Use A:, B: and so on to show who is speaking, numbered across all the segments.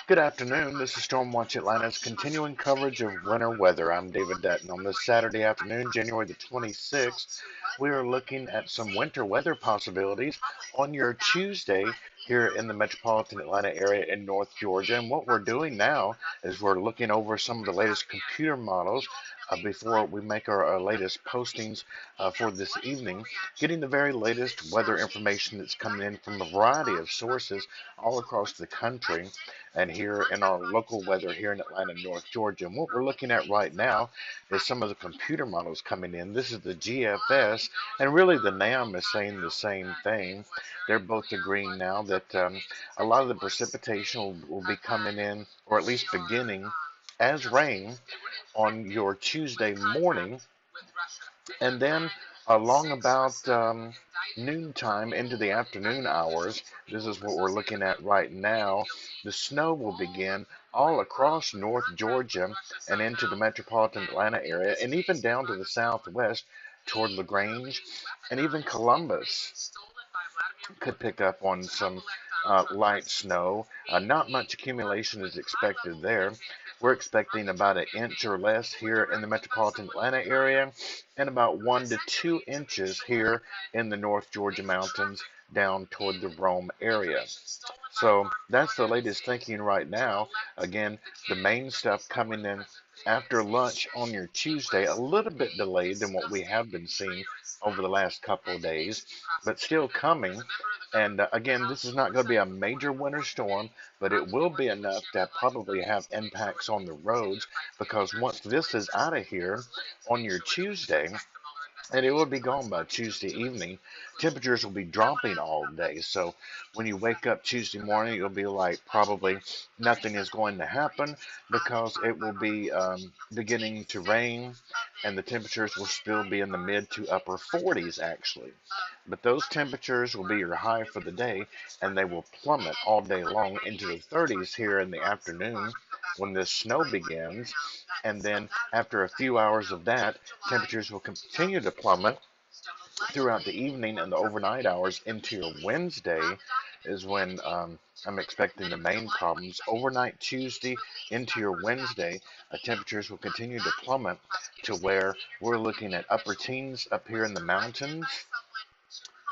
A: Good afternoon. This is Stormwatch Atlanta's continuing coverage of winter weather. I'm David Dutton. On this Saturday afternoon, January the 26th, we are looking at some winter weather possibilities on your Tuesday here in the metropolitan Atlanta area in North Georgia. And what we're doing now is we're looking over some of the latest computer models before we make our latest postings for this evening, getting the very latest weather information that's coming in from a variety of sources all across the country and here in our local weather here in Atlanta, North Georgia. And what we're looking at right now is some of the computer models coming in. This is the GFS, and really the NAM is saying the same thing. They're both agreeing now that a lot of the precipitation will be coming in, or at least beginning, as rain on your Tuesday morning, and then along about noontime into the afternoon hours, this is what we're looking at right now. The snow will begin all across North Georgia and into the metropolitan Atlanta area, and even down to the southwest toward LaGrange, and even Columbus could pick up on some light snow. Not much accumulation is expected there. We're expecting about an inch or less here in the metropolitan Atlanta area, and about 1 to 2 inches here in the North Georgia mountains down toward the Rome area. So that's the latest thinking right now. Again, the main stuff coming in after lunch on your Tuesday, a little bit delayed than what we have been seeing over the last couple of days, but still coming. And again, this is not going to be a major winter storm, but it will be enough to probably have impacts on the roads because once this is out of here on your Tuesday, and it will be gone by Tuesday evening. Temperatures will be dropping all day. So when you wake up Tuesday morning, you'll be like probably nothing is going to happen because it will be beginning to rain and the temperatures will still be in the mid to upper 40s actually. But those temperatures will be your high for the day and they will plummet all day long into the 30s here in the afternoon when the snow begins. And then after a few hours of that, temperatures will continue to plummet throughout the evening and the overnight hours into your Wednesday is when I'm expecting the main problems. Overnight Tuesday into your Wednesday, temperatures will continue to plummet to where we're looking at upper teens up here in the mountains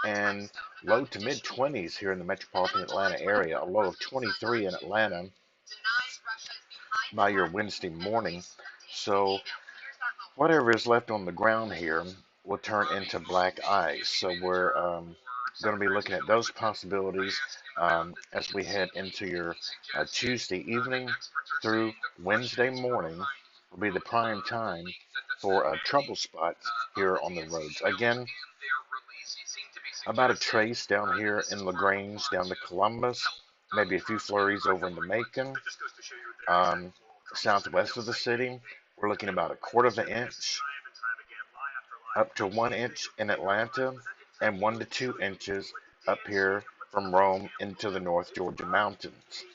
A: and low to mid 20s here in the metropolitan Atlanta area, a low of 23 in Atlanta by your Wednesday morning. So whatever is left on the ground here will turn into black ice. So we're going to be looking at those possibilities as we head into your Tuesday evening through Wednesday morning will be the prime time for trouble spots here on the roads. Again, about a trace down here in LaGrange, down to Columbus, maybe a few flurries over into Macon. Um, Southwest of the city, we're looking about a quarter of an inch up to 1 inch in Atlanta and 1 to 2 inches up here from Rome into the North Georgia mountains.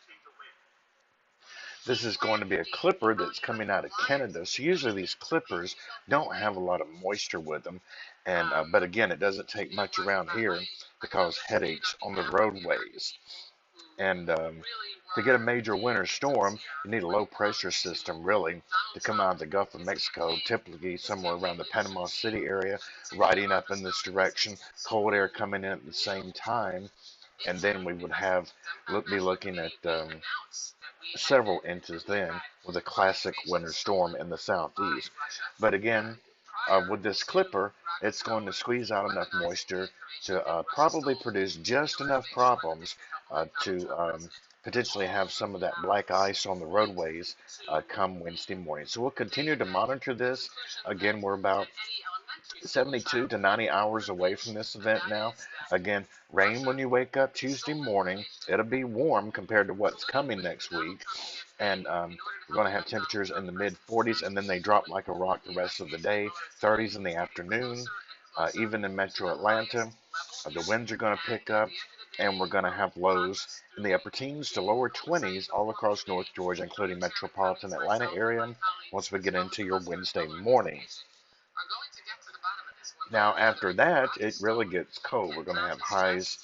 A: This is going to be a clipper that's coming out of Canada. So usually these clippers don't have a lot of moisture with them. And but again, it doesn't take much around here to cause headaches on the roadways. And to get a major winter storm, you need a low pressure system really to come out of the Gulf of Mexico, typically somewhere around the Panama City area, riding up in this direction, cold air coming in at the same time, and then we would be looking at several inches then with a classic winter storm in the southeast. But again, with this clipper, it's going to squeeze out enough moisture to probably produce just enough problems to potentially have some of that black ice on the roadways come Wednesday morning. So we'll continue to monitor this. Again, we're about 72 to 90 hours away from this event now. Again, rain when you wake up Tuesday morning. It'll be warm compared to what's coming next week. And we're going to have temperatures in the mid 40s, and then they drop like a rock the rest of the day. 30s in the afternoon, even in metro Atlanta. The winds are going to pick up, and we're going to have lows in the upper teens to lower 20s all across North Georgia, including metropolitan Atlanta area, once we get into your Wednesday morning. Now, after that, it really gets cold. We're going to have highs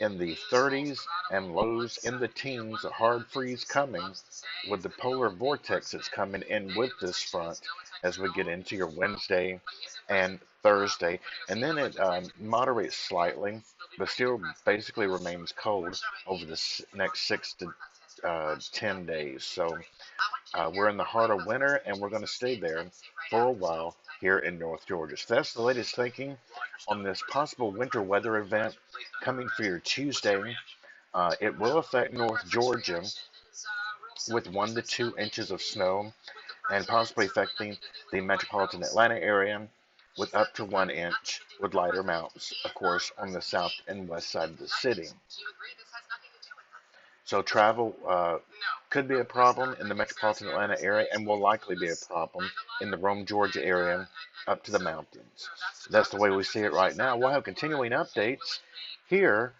A: in the 30s and lows in the teens, a hard freeze coming with the polar vortex that's coming in with this front as we get into your Wednesday and Thursday. And then it moderates slightly, but still basically remains cold over the next 6 to 10 days. So we're in the heart of winter, and we're going to stay there for a while here in North Georgia. So that's the latest thinking on this possible winter weather event coming for your Tuesday. It will affect North Georgia with 1 to 2 inches of snow and possibly affecting the metropolitan Atlanta area with up to 1 inch with lighter amounts, of course, on the south and west side of the city. So travel could be a problem in the metropolitan Atlanta area and will likely be a problem in the Rome, Georgia area up to the mountains. That's the way we see it right now. We'll have continuing updates here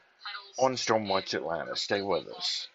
A: on Stormwatch Atlanta. Stay with us.